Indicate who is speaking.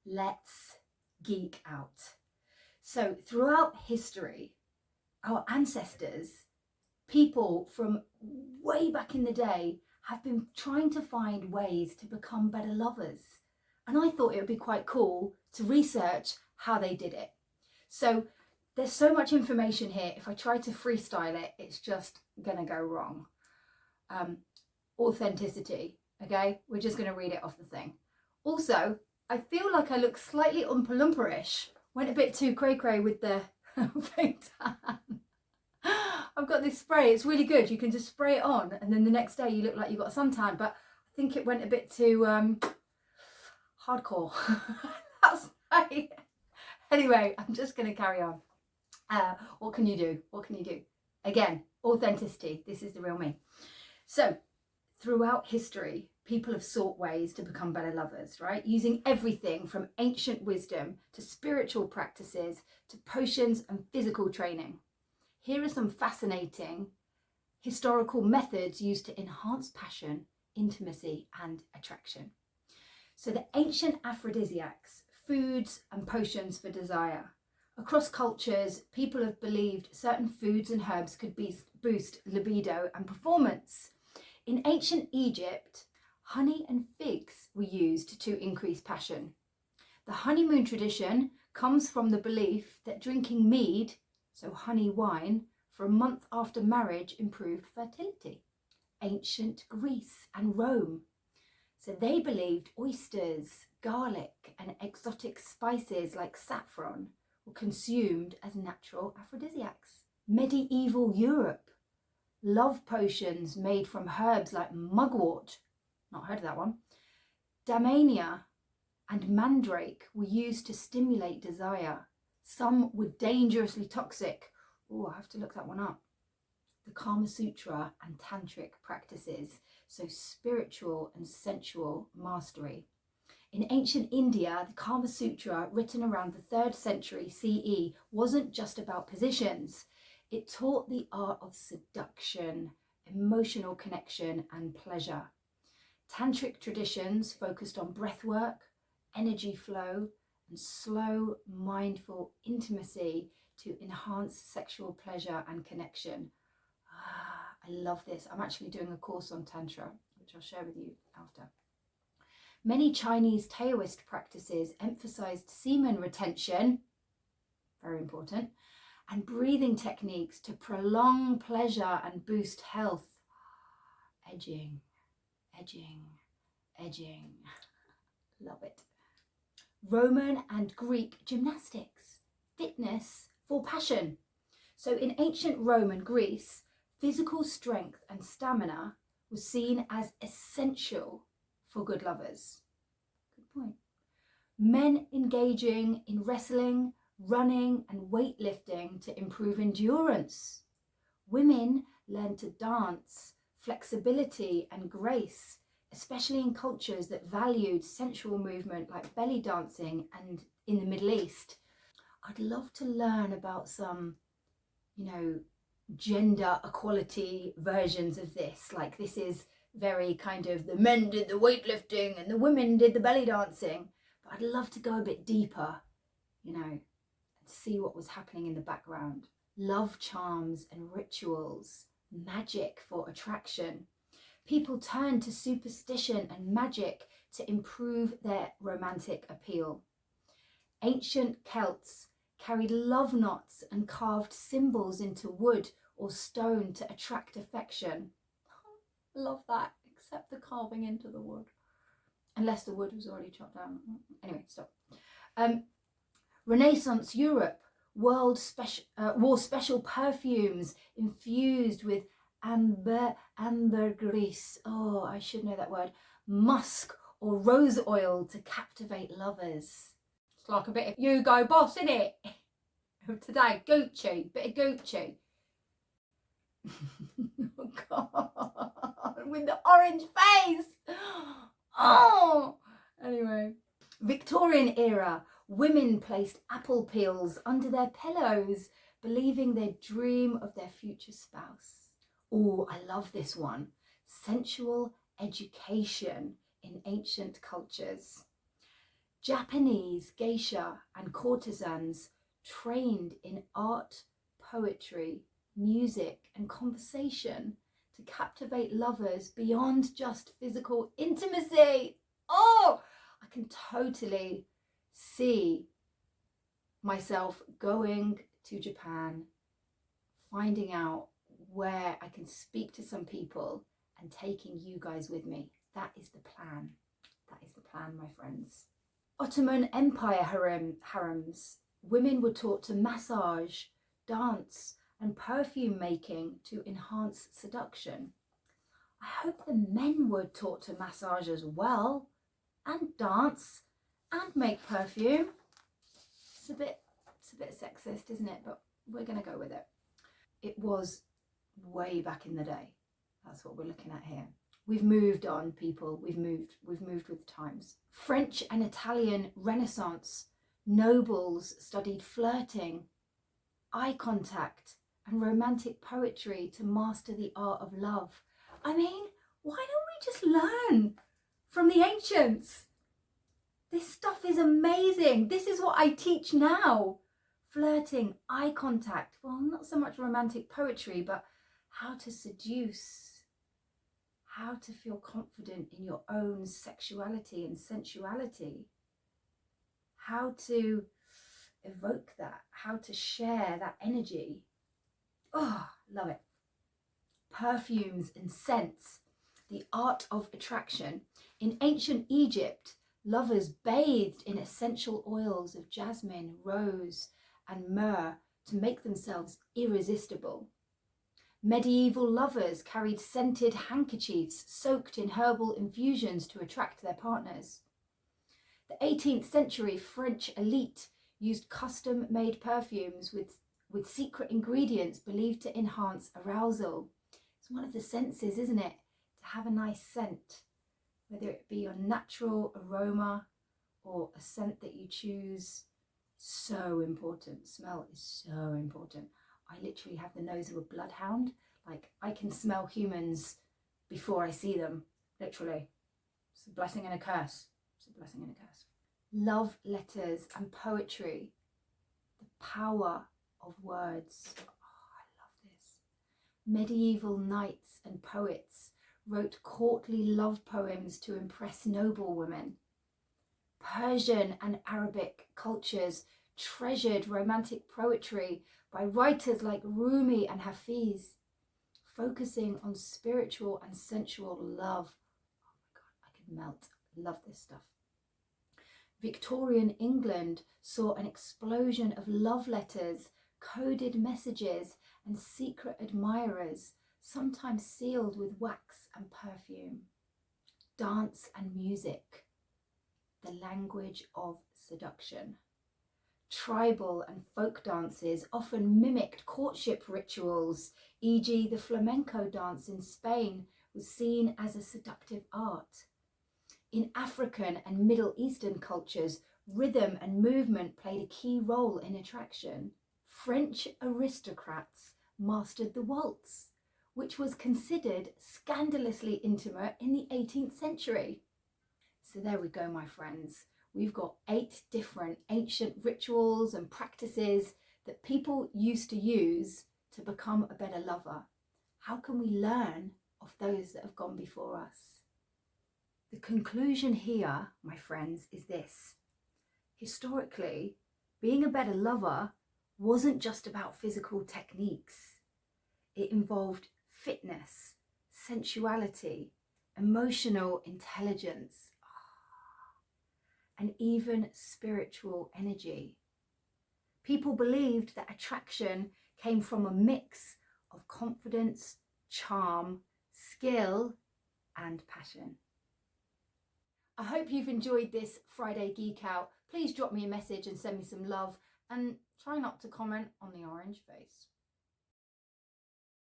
Speaker 1: let's geek out. So throughout history, our ancestors, people from way back in the day, have been trying to find ways to become better lovers. And I thought it would be quite cool to research how they did it. So there's so much information here. If I try to freestyle it, it's just gonna go wrong. Authenticity, okay? We're just gonna read it off the thing. Also, I feel like I look slightly Oompa Loompa-ish. Went a bit too cray-cray with the fake tan. I've got this spray, it's really good. You can just spray it on and then the next day you look like you've got a suntan, but I think it went a bit too hardcore. That's right. Anyway, I'm just going to carry on. What can you do? What can you do? Again, authenticity. This is the real me. So, throughout history, people have sought ways to become better lovers, right? Using everything from ancient wisdom to spiritual practices to potions and physical training. Here are some fascinating historical methods used to enhance passion, intimacy, and attraction. So the ancient aphrodisiacs, foods and potions for desire. Across cultures, people have believed certain foods and herbs could boost libido and performance. In ancient Egypt, honey and figs were used to increase passion. The honeymoon tradition comes from the belief that drinking mead, so honey wine, for a month after marriage improved fertility. Ancient Greece and Rome. So they believed oysters, garlic, and exotic spices like saffron were consumed as natural aphrodisiacs. Medieval Europe. Love potions made from herbs like mugwort, not heard of that one, damania, and mandrake were used to stimulate desire. Some were dangerously toxic. Oh, I have to look that one up. The Kama Sutra and tantric practices, so spiritual and sensual mastery. In ancient India, the Kama Sutra, written around the 3rd century CE, wasn't just about positions. It taught the art of seduction, emotional connection, and pleasure. Tantric traditions focused on breath work, energy flow, and slow, mindful intimacy to enhance sexual pleasure and connection. I love this. I'm actually doing a course on Tantra, which I'll share with you after. Many Chinese Taoist practices emphasized semen retention, very important, and breathing techniques to prolong pleasure and boost health. Edging, edging, edging. Love it. Roman and Greek gymnastics, fitness for passion. So in ancient Rome and Greece, physical strength and stamina was seen as essential for good lovers. Good point. Men engaging in wrestling, running, and weightlifting to improve endurance. Women learned to dance, flexibility, and grace, especially in cultures that valued sensual movement like belly dancing and in the Middle East. I'd love to learn about some, gender equality versions of this. Like, this is very kind of the men did the weightlifting and the women did the belly dancing. But I'd love to go a bit deeper, and see what was happening in the background. Love charms and rituals, magic for attraction. People turned to superstition and magic to improve their romantic appeal. Ancient Celts carried love knots and carved symbols into wood or stone to attract affection. Love that, except the carving into the wood. Unless the wood was already chopped down. Anyway, stop. Renaissance Europe wore special perfumes infused with ambergris. Oh, I should know that word. Musk or rose oil to captivate lovers. It's like a bit of Hugo Boss, isn't it? Today, Gucci, bit of Gucci. Oh God, with the orange face. Oh, anyway. Victorian era, women placed apple peels under their pillows, believing they'd dream of their future spouse. Oh, I love this one. Sensual education in ancient cultures. Japanese geisha and courtesans trained in art, poetry, music, and conversation to captivate lovers beyond just physical intimacy. Oh, I can totally see myself going to Japan, finding out where I can speak to some people and taking you guys with me. That is the plan. That is the plan, my friends. Ottoman Empire harems, women were taught to massage, dance, and perfume making to enhance seduction. I hope the men were taught to massage as well, and dance, and make perfume. It's a bit sexist, isn't it? But we're going to go with it. It was way back in the day. That's what we're looking at here. We've moved on, people. We've moved with times. French and Italian Renaissance nobles studied flirting, eye contact, and romantic poetry to master the art of love. I mean, why don't we just learn from the ancients? This stuff is amazing. This is what I teach now. Flirting, eye contact. Well, not so much romantic poetry, but how to seduce, how to feel confident in your own sexuality and sensuality, how to evoke that, how to share that energy. Oh, love it. Perfumes and scents, the art of attraction. In ancient Egypt, lovers bathed in essential oils of jasmine, rose, and myrrh to make themselves irresistible. Medieval lovers carried scented handkerchiefs soaked in herbal infusions to attract their partners. The 18th century French elite used custom-made perfumes with secret ingredients believed to enhance arousal. It's one of the senses, isn't it? To have a nice scent, whether it be your natural aroma or a scent that you choose. So important. Smell is so important. I literally have the nose of a bloodhound. Like, I can smell humans before I see them, literally. It's a blessing and a curse. It's a blessing and a curse. Love letters and poetry. The power of words. Oh, I love this. Medieval knights and poets wrote courtly love poems to impress noble women. Persian and Arabic cultures treasured romantic poetry by writers like Rumi and Hafiz, focusing on spiritual and sensual love. Oh my God, I could melt. Love this stuff. Victorian England saw an explosion of love letters, coded messages, and secret admirers, sometimes sealed with wax and perfume. Dance and music, the language of seduction. Tribal and folk dances often mimicked courtship rituals, e.g. the flamenco dance in Spain was seen as a seductive art. In African and Middle Eastern cultures, rhythm and movement played a key role in attraction. French aristocrats mastered the waltz, which was considered scandalously intimate in the 18th century. So there we go, my friends. We've got 8 different ancient rituals and practices that people used to use to become a better lover. How can we learn of those that have gone before us? The conclusion here, my friends, is this. Historically, being a better lover wasn't just about physical techniques. It involved fitness, sensuality, emotional intelligence, and even spiritual energy. People believed that attraction came from a mix of confidence, charm, skill, and passion. I hope you've enjoyed this Friday Geek Out. Please drop me a message and send me some love, and try not to comment on the orange face.